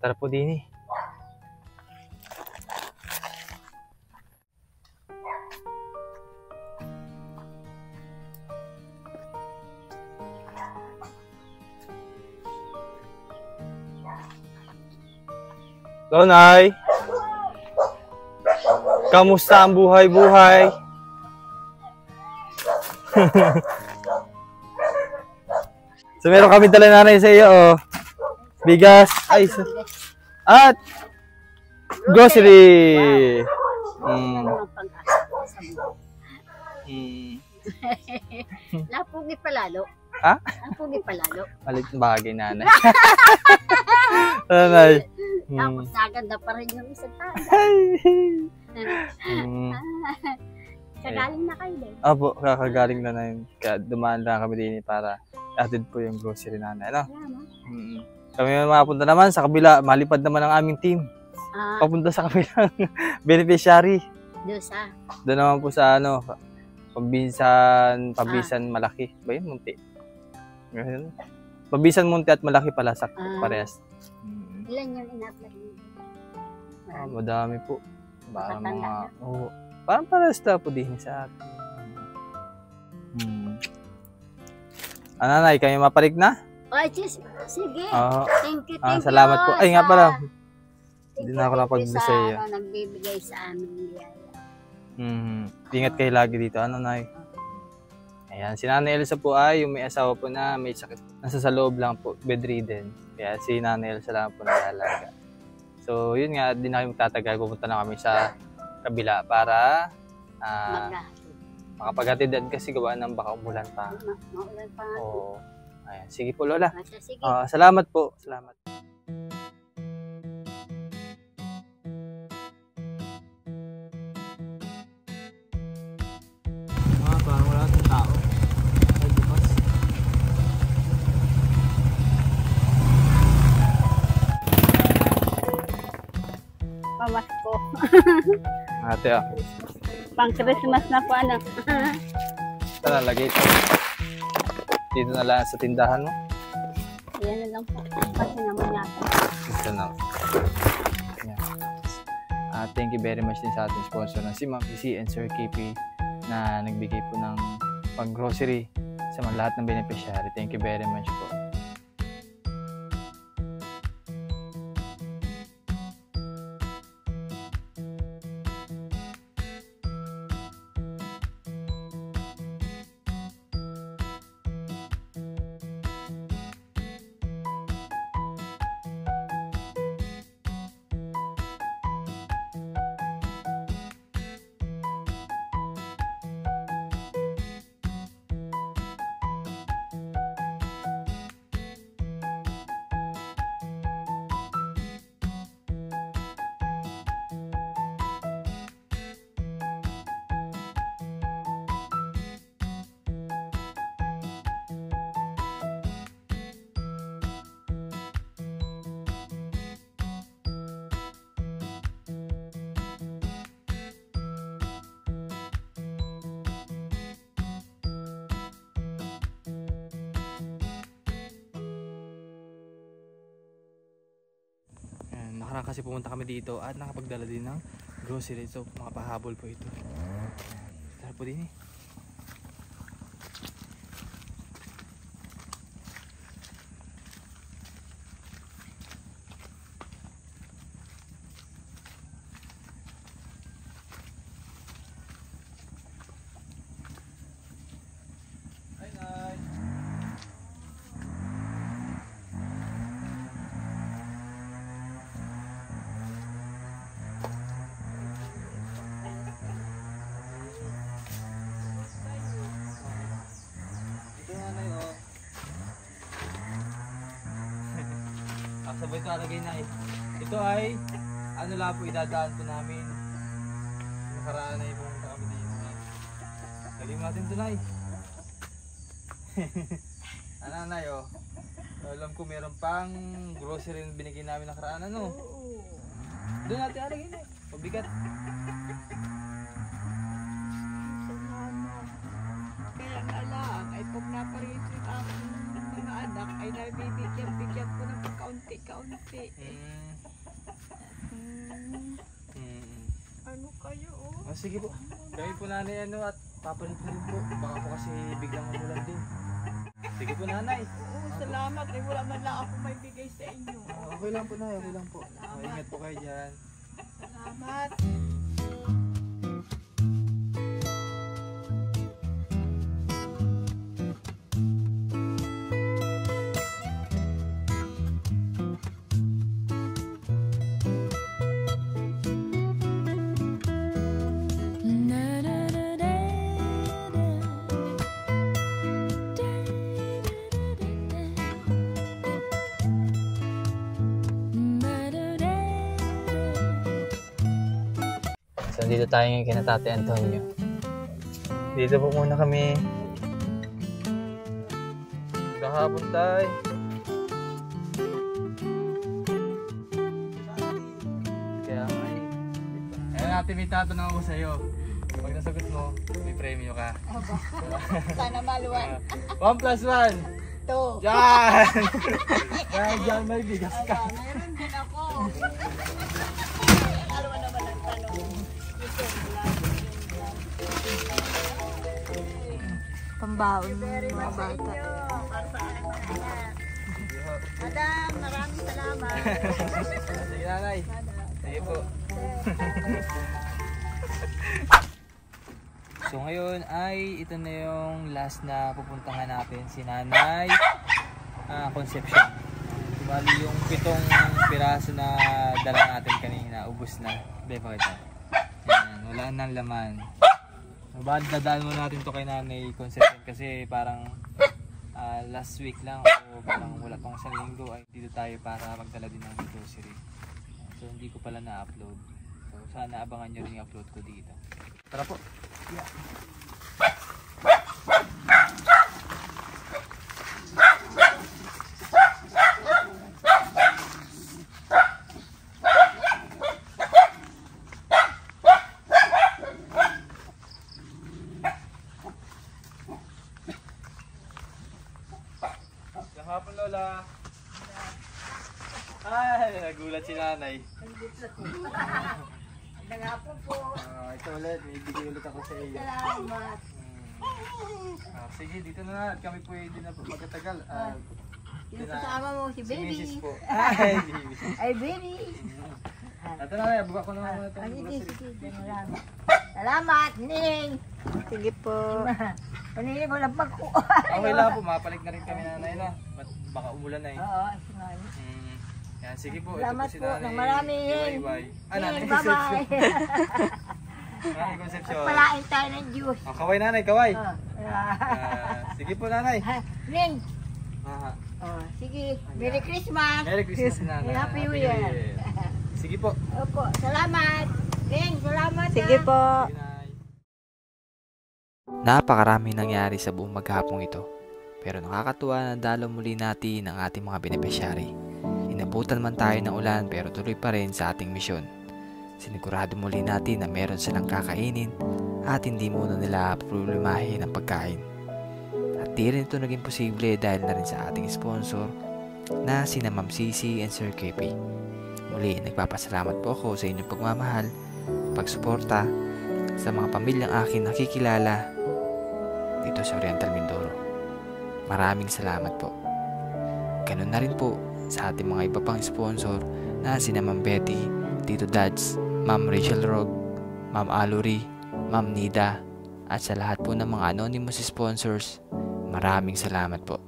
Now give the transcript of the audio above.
Tara po din eh. So, Nay, kamusta ang buhay-buhay? So, meron kami dala nanay sa iyo, oh. Bigas, ay, at grocery. Napugi pa lalo. Ha? Napugi pa lalo. Malit na bagay, nanay. Nanay. Tapos naganda pa rin yung isang tao. Kagaling na kayo din. Opo, kakagaling na yun. Kaya dumaan lang kami din para atid po yung grocery nanay. No? Kami mapunta naman sa kabila. Malipad naman ang aming team. Papunta sa kabilang beneficiary. Doon naman po sa ano, Pabisan Malaki. Ba yun? Munti. Pabisan Munti at Malaki pala sa parehas. Ilan yung in-apply niyo? Madami po. Parang mga, parang parehas na po din sa atin. Nanay, kayo mapalig na? Ay, sige. Thank you. Salamat po. Ay, nga pala. Hindi na ako napag-bisa sa iyo. Nagbibigay sa amin biyaya. Ingat kayo lagi dito. Ano, Nay? Ayan, si Nanay Elsa po ay yung may asawa po na may sakit. Nasa sa loob lang po, bedridden. Kaya si Nanay Elsa lang po nag-aalaga. So, yun nga, di na kayo magtatagal. Pupunta na kami sa kabila para makapaghatid kasi gawa ng baka umulan pa. Maulan pa nga. Oo. Ayan. Sige po, Lola. Sige. Salamat po. Salamat. Parang wala ng tao. Ay, bukas. Pamasko. Ate, Pang Christmas na po, ano. Ito na, lagay ito. Dito na lang sa tindahan mo. Yan na lang po. Kasi naman yata. Ito na. Thank you very much din sa ating sponsor na si Ma'am PC and Sir KP na nagbigay po ng pang-grocery sa mga lahat ng beneficiary. Thank you very much po. Nakaraan kasi pumunta kami dito at nakapagdala din ng grocery. So mga pahabol po ito. Tara po din eh. Sabay ito alagay na eh. Ito ay ano lang po idadaan po namin. Nakaraan na pumunta kami dito. Galing natin ito na eh. Nanay oh. Alam ko meron pang grocery na binigay namin nakaraan ano. Doon natin alagay na eh. Pabigat. Kaya alam ay pag naparito ang mga anak ay nabibigyan-bigyan ko ng kaunti-kaunti. kaunti. Ano kayo, oh? Oh, sige po. Gawin po nanay ano at papalit na rin po. Baka po kasi biglang umulan din. Sige po nanay. Oo, salamat. Eh, wala man lang ako may bigay sa inyo. Okay lang po nanay, okay lang po. Ingat po kayo dyan. Salamat. So, dito tayo ngayon kina Tate Antonio. Dito po muna kami. Kahapon tayo. Kaya may... Kaya natin may tatanong ako sa'yo. Pag nasagot mo, may premyo ka. Sana maluwan. 1 plus 1! 2. Diyan! Kaya dyan may bigas ka. Meron din ako. Alawa naman ang tanong. Pambaon ng mga bata. Madam, maraming salamat. Sige nanay. Sige po. So ngayon ay ito na yung last na pupuntahan natin, si Nanay Concepcion. Bali yung 7 piraso na dala natin kanina, ubos na. Hindi pa kita. Yan, wala nang laman. Bali dadaan muna natin to kay Nanay Concepcion kasi parang last week lang o parang wala pang 1 linggo ay dito tayo para magdala din ng grocery. So hindi ko pala na-upload. So sana abangan nyo rin yung upload ko dito. Tara po. Yeah. Hapon Lola. Ay, nagulat si Nanay. Nagapon po. Ito ulit, may bigay ulit ako sa iyo. Salamat. Sige, dito na. Kami po hindi na magtatagal. Yung kasama mo, si Si Baby. Mrs. po. Ay, Ay, Baby. ito na, buka ko naman muna Ay, itong sige, grocery. sige. Salamat, Ning. Sige po. Panili mo lang pagko. Okay lang po, mapalik na rin kami Nanay na. Baka umulan na eh. Oo, sinali. Yan, sige po. Salamat ito po si po Nanay. ng marami. Iwayway. Nanay Ning, Concepcion. bye-bye. Nanay Concepcion. Palain tayo ng juice. Kaway Nanay, kaway. Sige po Nanay. Ning. Aha. Sige, Merry Christmas. Merry Christmas Nanay. Happy New Year. Sige po. Opo, salamat. Ning, salamat. Sige po. Sige, Nay. Napakaraming nangyari sa buong maghapong ito. Pero nakakatuwa na dalaw muli natin ang ating mga beneficiary. Inabutan man tayo ng ulan pero tuloy pa rin sa ating misyon. Sinigurado muli natin na meron silang kakainin at hindi muna nila problemahin ang pagkain. At di rin ito naging posible dahil na rin sa ating sponsor na sina Ma'am Cici and Sir KP. Muli, nagpapasalamat po ako sa inyong pagmamahal, pagsuporta sa mga pamilyang akin nakikilala dito sa Oriental Mindoro. Maraming salamat po. Ganun na rin po sa ating mga iba pang sponsor na sina Ma'am Betty, Tito Dads, Ma'am Rachel Rog, Ma'am Aluri, Ma'am Nida, at sa lahat po ng mga anonymous sponsors, maraming salamat po.